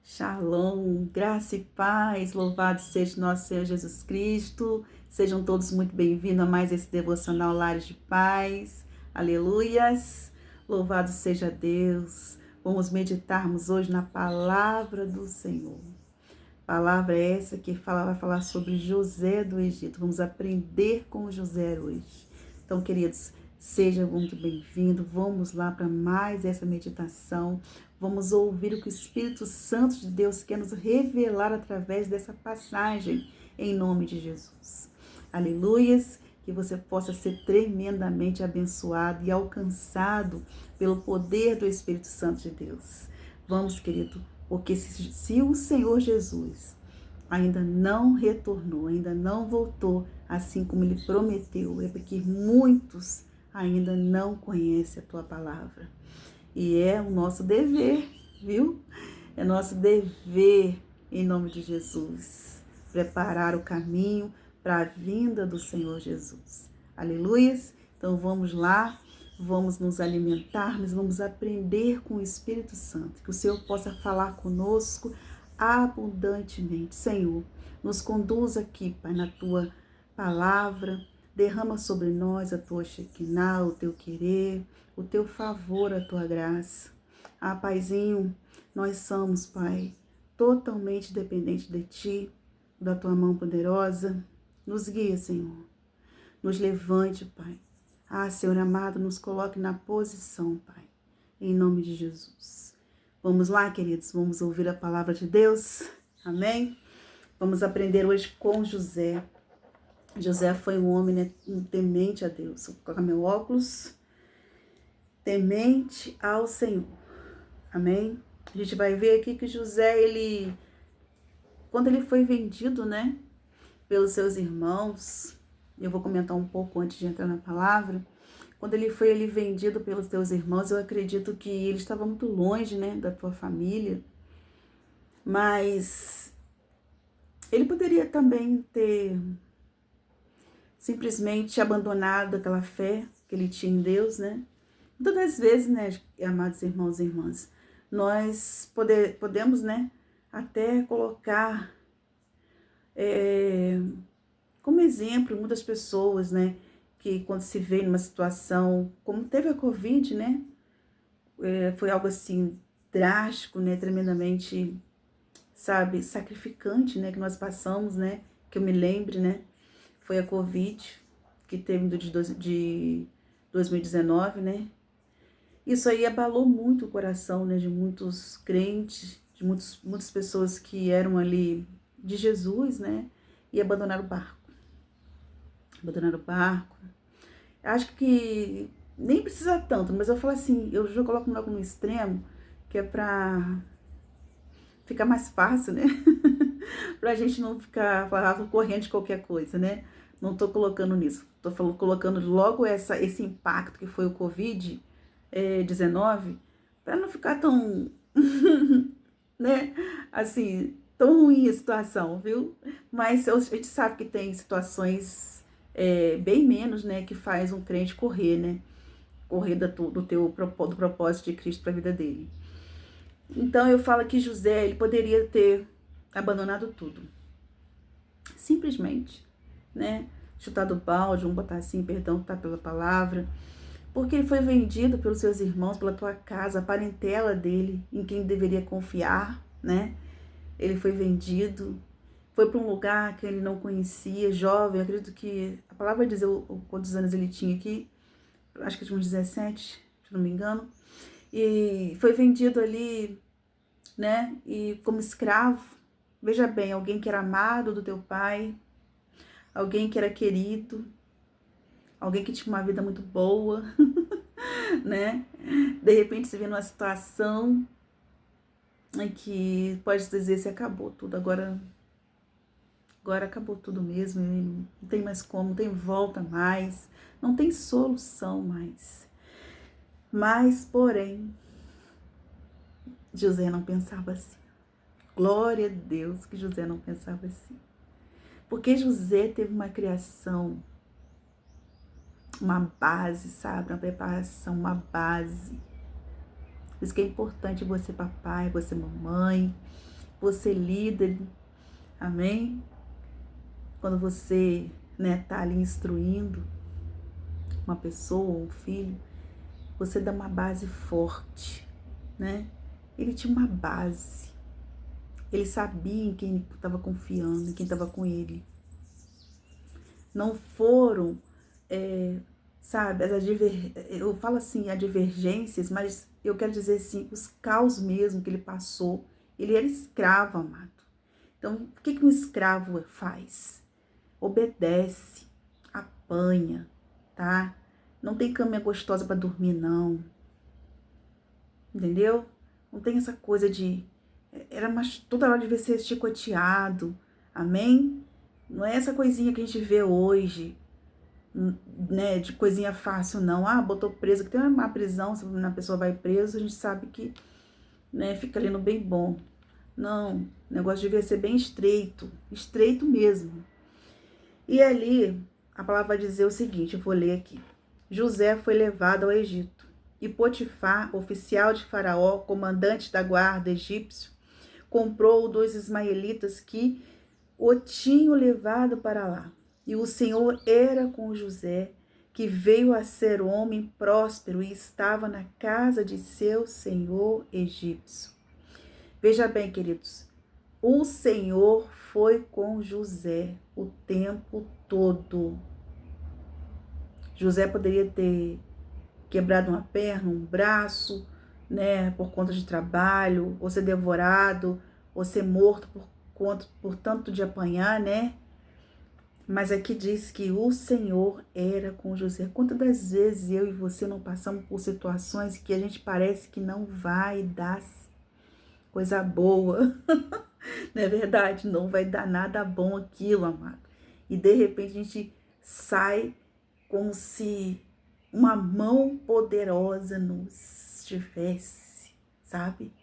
Shalom, graça e paz, louvado seja nosso Senhor Jesus Cristo. Sejam todos muito bem-vindos a mais esse devocional Lares de Paz. Aleluias, louvado seja Deus. Vamos meditarmos hoje na palavra do Senhor. Palavra essa que vai falar sobre José do Egito. Vamos aprender com José hoje. Então, queridos, seja muito bem-vindo. Vamos lá para mais essa meditação. Vamos ouvir o que o Espírito Santo de Deus quer nos revelar através dessa passagem, em nome de Jesus. Aleluias! Que você possa ser tremendamente abençoado e alcançado pelo poder do Espírito Santo de Deus. Vamos, querido, porque se o Senhor Jesus ainda não retornou, ainda não voltou, assim como Ele prometeu, é porque muitos ainda não conhecem a Tua palavra. E é o nosso dever, viu? É nosso dever, em nome de Jesus, preparar o caminho para a vinda do Senhor Jesus. Aleluias! Então vamos lá, vamos nos alimentar, mas vamos aprender com o Espírito Santo, que o Senhor possa falar conosco abundantemente. Senhor, nos conduz aqui, Pai, na Tua palavra, derrama sobre nós a Tua Shekinah, o Teu querer, o Teu favor, a Tua graça. Ah, Paizinho, nós somos, Pai, totalmente dependentes de Ti, da Tua mão poderosa. Nos guia, Senhor. Nos levante, Pai. Ah, Senhor amado, nos coloque na posição, Pai. Em nome de Jesus. Vamos lá, queridos, vamos ouvir a palavra de Deus. Amém? Vamos aprender hoje com José. José foi um homem, né, temente a Deus. Vou colocar meu óculos. Temente ao Senhor. Amém? A gente vai ver aqui que José, quando ele foi vendido, né, pelos seus irmãos, eu vou comentar um pouco antes de entrar na palavra. Quando ele foi vendido pelos teus irmãos, eu acredito que ele estava muito longe, né, da tua família, mas ele poderia também ter simplesmente abandonado aquela fé que ele tinha em Deus, né? Muitas das vezes, né, amados irmãos e irmãs, nós podemos, né, até colocar como exemplo muitas pessoas, né, que quando se vê numa situação, como teve a Covid, né, foi algo assim drástico, né, tremendamente, sabe, sacrificante, né, que nós passamos, né, que eu me lembre, né, foi a Covid que teve de 2019, né. Isso aí abalou muito o coração, né, de muitos crentes, de muitas pessoas que eram ali de Jesus, né, e abandonaram o barco. Abandonaram o barco. Acho que nem precisa tanto, mas eu falo assim, eu já coloco logo no extremo, que é pra ficar mais fácil, né? Pra gente não ficar correndo de qualquer coisa, né? Não tô colocando nisso. Tô colocando logo esse impacto que foi o Covid-19, para não ficar tão, né? Assim, tão ruim a situação, viu? Mas a gente sabe que tem situações bem menos, né? Que faz um crente correr, né? Correr do propósito de Cristo para a vida dele. Então eu falo que José, ele poderia ter abandonado tudo. Simplesmente, né? Chutado o balde, vamos botar assim, perdão, tá pela palavra. Porque ele foi vendido pelos seus irmãos, pela tua casa, a parentela dele, em quem deveria confiar, né? Ele foi vendido, foi para um lugar que ele não conhecia, jovem, eu acredito que, a palavra vai dizer quantos anos ele tinha aqui, acho que tinha uns 17, se não me engano, e foi vendido ali, né, e como escravo. Veja bem, alguém que era amado do teu pai, alguém que era querido, alguém que tinha uma vida muito boa, né, de repente se vê numa situação em que pode dizer se acabou tudo, agora acabou tudo mesmo, não tem mais como, não tem volta mais, não tem solução mais. Mas, porém, José não pensava assim. Glória a Deus que José não pensava assim. Porque José teve uma criação, uma base, sabe? Uma preparação, uma base. Por isso que é importante você, papai, você, mamãe, você líder, amém? Quando você tá ali instruindo uma pessoa, um filho, você dá uma base forte, né? Ele tinha uma base, ele sabia em quem estava confiando, em quem estava com ele. Não foram, sabe, eu falo assim, divergências, mas eu quero dizer assim, os caos mesmo que ele passou. Ele era escravo, amado. Então, o que um escravo faz? Obedece, apanha, tá? Não tem cama gostosa para dormir, não. Entendeu? Não tem essa coisa de... Era mais toda hora de ser chicoteado, amém? Não é essa coisinha que a gente vê hoje, né, de coisinha fácil, não. Ah, botou preso, que tem uma prisão, se a pessoa vai preso, a gente sabe que, né, fica ali no bem bom. Não, o negócio devia ser bem estreito, estreito mesmo. E ali, a palavra vai dizer o seguinte, eu vou ler aqui. José foi levado ao Egito, e Potifar, oficial de Faraó, comandante da guarda egípcio, comprou dos ismaelitas que o tinham levado para lá. E o Senhor era com José, que veio a ser homem próspero e estava na casa de seu senhor egípcio. Veja bem, queridos, o Senhor foi com José o tempo todo. José poderia ter quebrado uma perna, um braço, né, por conta de trabalho, ou ser devorado, ou ser morto por tanto de apanhar, né? Mas aqui diz que o Senhor era com José. Quantas das vezes eu e você não passamos por situações que a gente parece que não vai dar coisa boa? Não é verdade? Não vai dar nada bom aquilo, amado. E de repente a gente sai como se uma mão poderosa nos tivesse, sabe?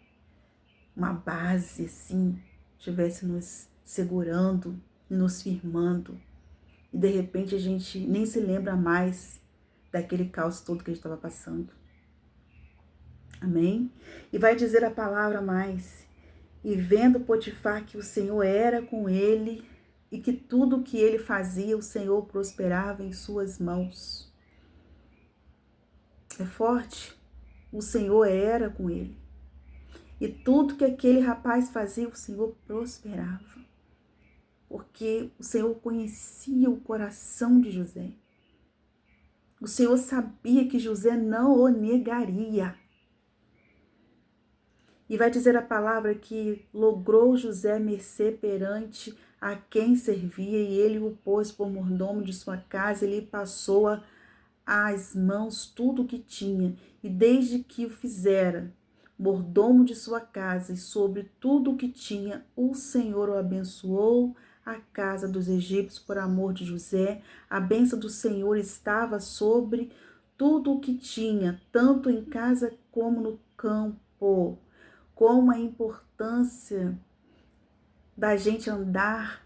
Uma base assim, estivesse nos segurando e nos firmando. E de repente a gente nem se lembra mais daquele caos todo que a gente estava passando. Amém? E vai dizer a palavra mais. E vendo Potifar que o Senhor era com ele e que tudo o que ele fazia, o Senhor prosperava em suas mãos. É forte? O Senhor era com ele. E tudo que aquele rapaz fazia, o Senhor prosperava. Porque o Senhor conhecia o coração de José. O Senhor sabia que José não o negaria. E vai dizer a palavra que logrou José mercê perante a quem servia, e ele o pôs por mordomo de sua casa, e lhe passou às mãos tudo o que tinha. E desde que o fizera mordomo de sua casa, e sobre tudo o que tinha, o Senhor o abençoou a casa dos egípcios por amor de José. A bênção do Senhor estava sobre tudo o que tinha, tanto em casa como no campo. Como a importância da gente andar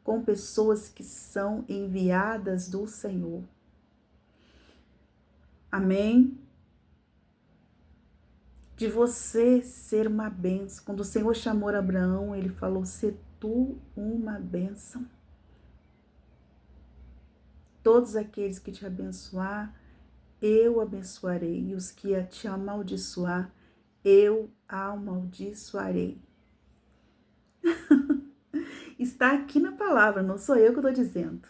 com pessoas que são enviadas do Senhor. Amém? De você ser uma bênção. Quando o Senhor chamou Abraão, ele falou: "Se tu uma bênção. Todos aqueles que te abençoar, eu abençoarei. E os que te amaldiçoar, eu amaldiçoarei." Está aqui na palavra, não sou eu que estou dizendo.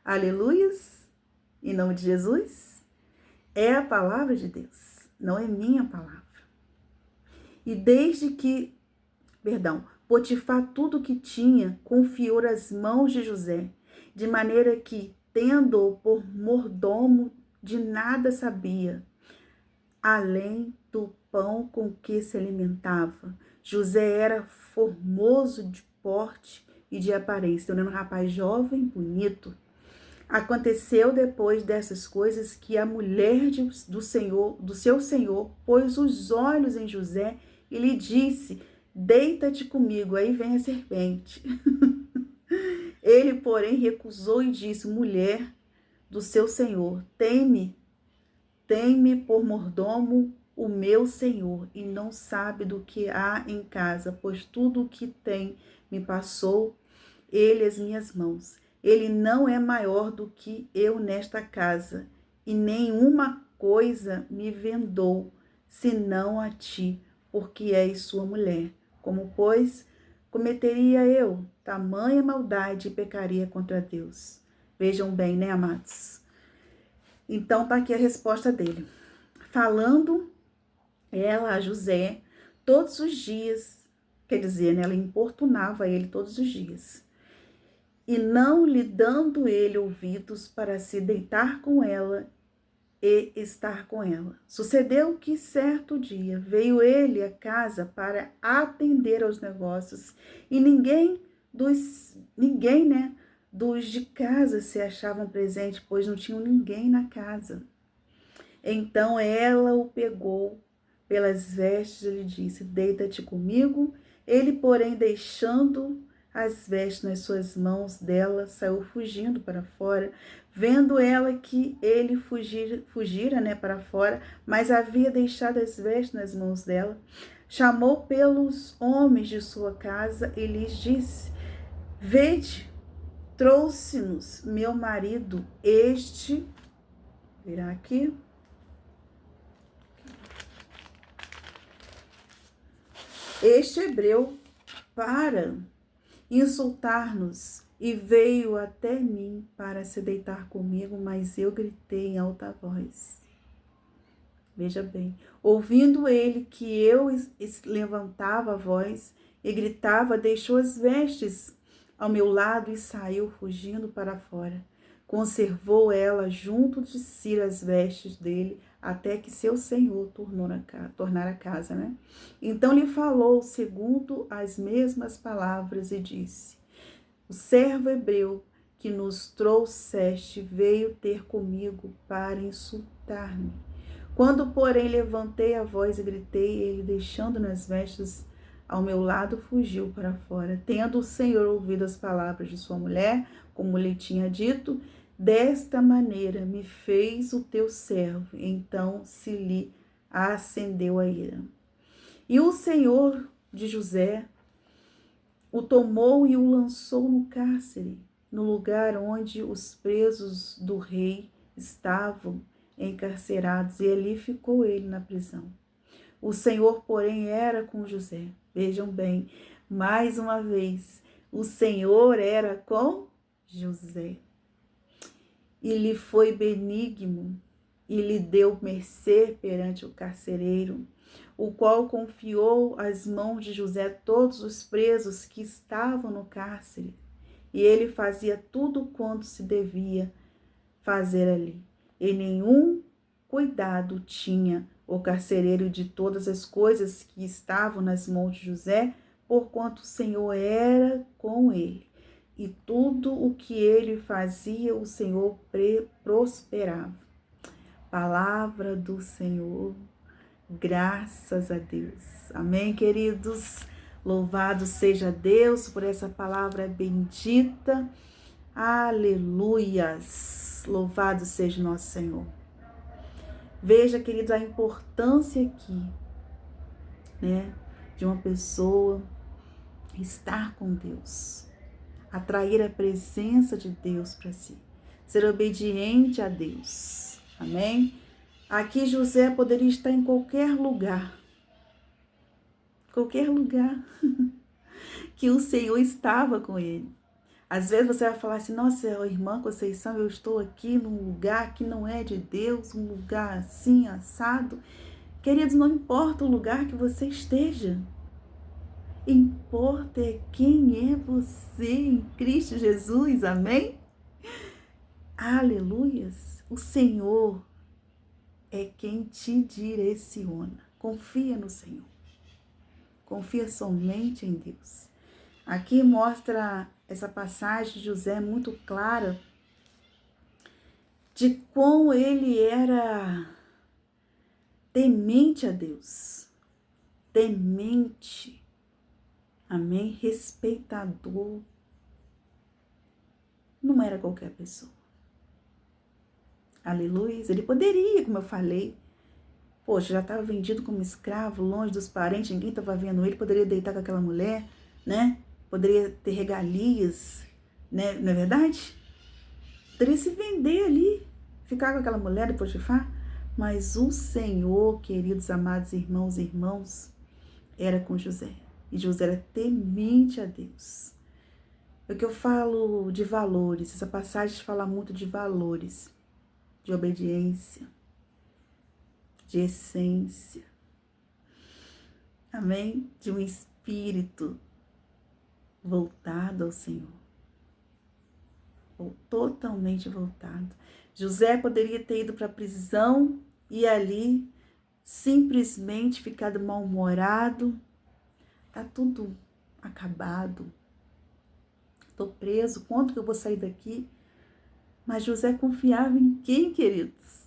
Aleluias, em nome de Jesus. É a palavra de Deus, não é minha palavra. E desde que, Potifar tudo o que tinha, confiou às mãos de José, de maneira que, tendo-o por mordomo, de nada sabia, além do pão com que se alimentava. José era formoso de porte e de aparência, tornando um rapaz jovem, bonito. Aconteceu depois dessas coisas que a mulher do seu senhor, pôs os olhos em José e lhe disse: "Deita-te comigo." Aí vem a serpente. Ele, porém, recusou e disse: "Mulher do seu senhor, tem-me por mordomo o meu senhor e não sabe do que há em casa, pois tudo o que tem me passou ele as minhas mãos. Ele não é maior do que eu nesta casa, e nenhuma coisa me vendou, senão a ti, porque és sua mulher. Como, pois, cometeria eu tamanha maldade e pecaria contra Deus? Vejam bem, né, amados? Então, tá aqui a resposta dele. Falando ela a José todos os dias, quer dizer, né, ela importunava ele todos os dias, e não lhe dando ele ouvidos para se deitar com ela e estar com ela. Sucedeu que certo dia veio ele à casa para atender aos negócios, e ninguém, né, dos de casa se achavam presentes, pois não tinham ninguém na casa. Então ela o pegou pelas vestes e lhe disse: deita-te comigo. Ele, porém, deixando as vestes nas suas mãos dela, saiu fugindo para fora, vendo ela que ele fugira, né, para fora, mas havia deixado as vestes nas mãos dela. Chamou pelos homens de sua casa e lhes disse: vede, trouxe-nos meu marido, virá aqui, este hebreu, para insultar-nos, e veio até mim para se deitar comigo, mas eu gritei em alta voz. Veja bem, ouvindo ele que eu levantava a voz e gritava, deixou as vestes ao meu lado e saiu fugindo para fora. Conservou ela junto de si as vestes dele, até que seu senhor tornar a casa, né? Então lhe falou segundo as mesmas palavras e disse: o servo hebreu que nos trouxeste veio ter comigo para insultar-me. Quando, porém, levantei a voz e gritei, ele, deixando nas vestes ao meu lado, fugiu para fora. Tendo o Senhor ouvido as palavras de sua mulher, como lhe tinha dito, desta maneira me fez o teu servo. Então se lhe acendeu a ira. E o Senhor de José o tomou e o lançou no cárcere, no lugar onde os presos do rei estavam encarcerados, e ali ficou ele na prisão. O Senhor, porém, era com José. Vejam bem, mais uma vez, o Senhor era com José. E lhe foi benigno, e lhe deu mercê perante o carcereiro, o qual confiou às mãos de José todos os presos que estavam no cárcere, e ele fazia tudo quanto se devia fazer ali. E nenhum cuidado tinha o carcereiro de todas as coisas que estavam nas mãos de José, porquanto o Senhor era com ele. E tudo o que ele fazia, o Senhor prosperava. Palavra do Senhor, graças a Deus. Amém, queridos? Louvado seja Deus por essa palavra bendita. Aleluias! Louvado seja nosso Senhor. Veja, queridos, a importância aqui, né, de uma pessoa estar com Deus, atrair a presença de Deus para si, ser obediente a Deus. Amém? Aqui José poderia estar em qualquer lugar que o Senhor estava com ele. Às vezes você vai falar assim: nossa, irmã Conceição, eu estou aqui num lugar que não é de Deus, um lugar assim, assado. Queridos, não importa o lugar que você esteja. Importa é quem é você em Cristo Jesus, amém? Aleluias! O Senhor é quem te direciona. Confia no Senhor. Confia somente em Deus. Aqui mostra essa passagem de José muito clara de como ele era temente a Deus. Temente. Amém? Respeitador. Não era qualquer pessoa. Aleluia. Ele poderia, como eu falei, Poxa, já estava vendido como escravo, longe dos parentes, ninguém estava vendo ele, poderia deitar com aquela mulher, né? Poderia ter regalias, né? Não é verdade? Poderia se vender ali, ficar com aquela mulher de Potifar. Mas o Senhor, queridos, amados irmãos e irmãos, era com José. E José era temente a Deus. É o que eu falo de valores. Essa passagem fala muito de valores, de obediência, de essência. Amém? De um espírito voltado ao Senhor. Ou totalmente voltado. José poderia ter ido para a prisão e ali simplesmente ficado mal-humorado. Tá tudo acabado. Tô preso, quando que eu vou sair daqui? Mas José confiava em quem, queridos?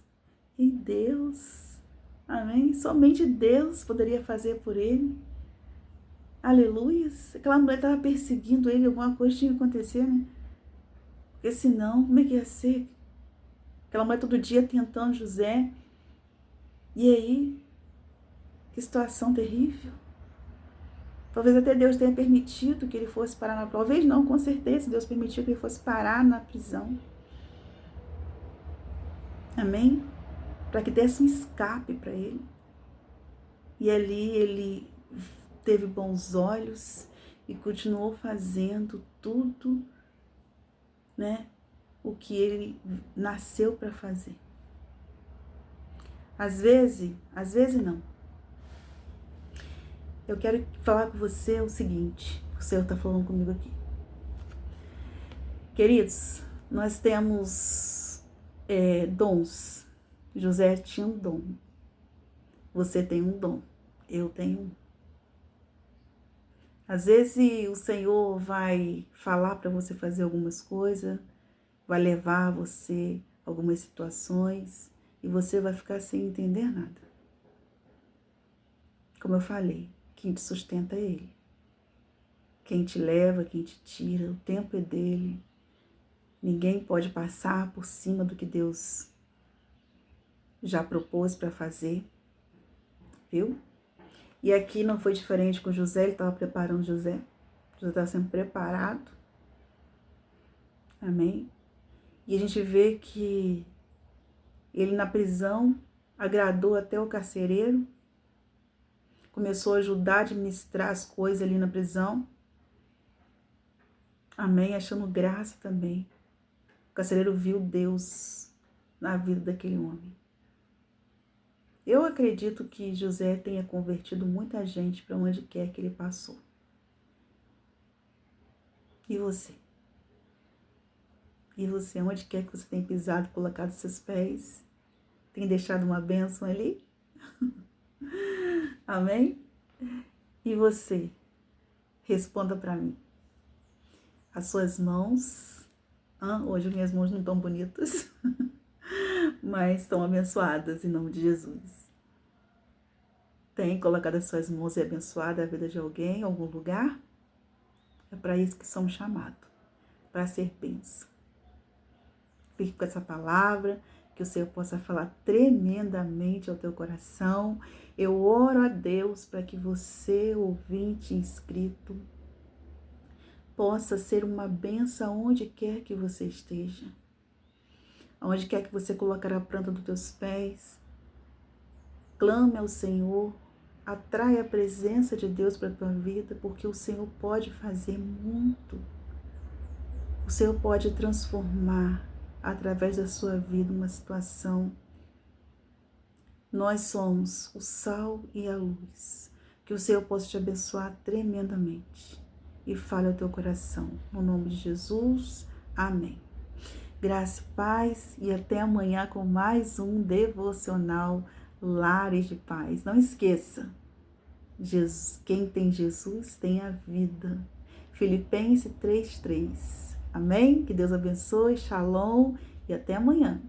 Em Deus. Amém? Somente Deus poderia fazer por ele. Aleluias. Aquela mulher estava perseguindo ele, alguma coisa tinha que acontecer, né? Porque senão, como é que ia ser? Aquela mulher todo dia tentando José. E aí? Que situação terrível. Talvez até Deus tenha permitido que ele fosse parar na... Talvez não, com certeza, Deus permitiu que ele fosse parar na prisão. Amém? Para que desse um escape para ele. E ali ele teve bons olhos e continuou fazendo tudo, né, o que ele nasceu para fazer. Às vezes não. Eu quero falar com você o seguinte, o Senhor está falando comigo aqui. Queridos, nós temos dons. José tinha um dom. Você tem um dom. Eu tenho um. Às vezes o Senhor vai falar para você fazer algumas coisas, vai levar você a algumas situações e você vai ficar sem entender nada. Como eu falei, quem te sustenta é Ele. Quem te leva, quem te tira, o tempo é dele. Ninguém pode passar por cima do que Deus já propôs para fazer, viu? E aqui não foi diferente com José, ele estava preparando José. José estava sendo preparado. Amém? E a gente vê que ele na prisão agradou até o carcereiro. Começou a ajudar a administrar as coisas ali na prisão. Amém? Achando graça também. O carcereiro viu Deus na vida daquele homem. Eu acredito que José tenha convertido muita gente para onde quer que ele passou. E você? E você, onde quer que você tenha pisado, colocado seus pés? Tem deixado uma bênção ali? Amém? E você? Responda para mim. As suas mãos... hoje minhas mãos não estão bonitas, mas estão abençoadas em nome de Jesus. Tem colocado as suas mãos e abençoado a vida de alguém em algum lugar? É para isso que somos chamados, para ser bênção. Fique com essa palavra, que o Senhor possa falar tremendamente ao teu coração. Eu oro a Deus para que você, ouvinte inscrito, possa ser uma bênção onde quer que você esteja. Onde quer que você colocar a planta dos teus pés. Clame ao Senhor, atrai a presença de Deus para a tua vida, porque o Senhor pode fazer muito. O Senhor pode transformar através da sua vida uma situação. Nós somos o sal e a luz. Que o Senhor possa te abençoar tremendamente. E fale ao teu coração. No nome de Jesus, amém. Graça e paz e até amanhã com mais um devocional Lares de Paz. Não esqueça, Jesus, quem tem Jesus tem a vida. Filipenses 3:3. Amém? Que Deus abençoe, shalom e até amanhã.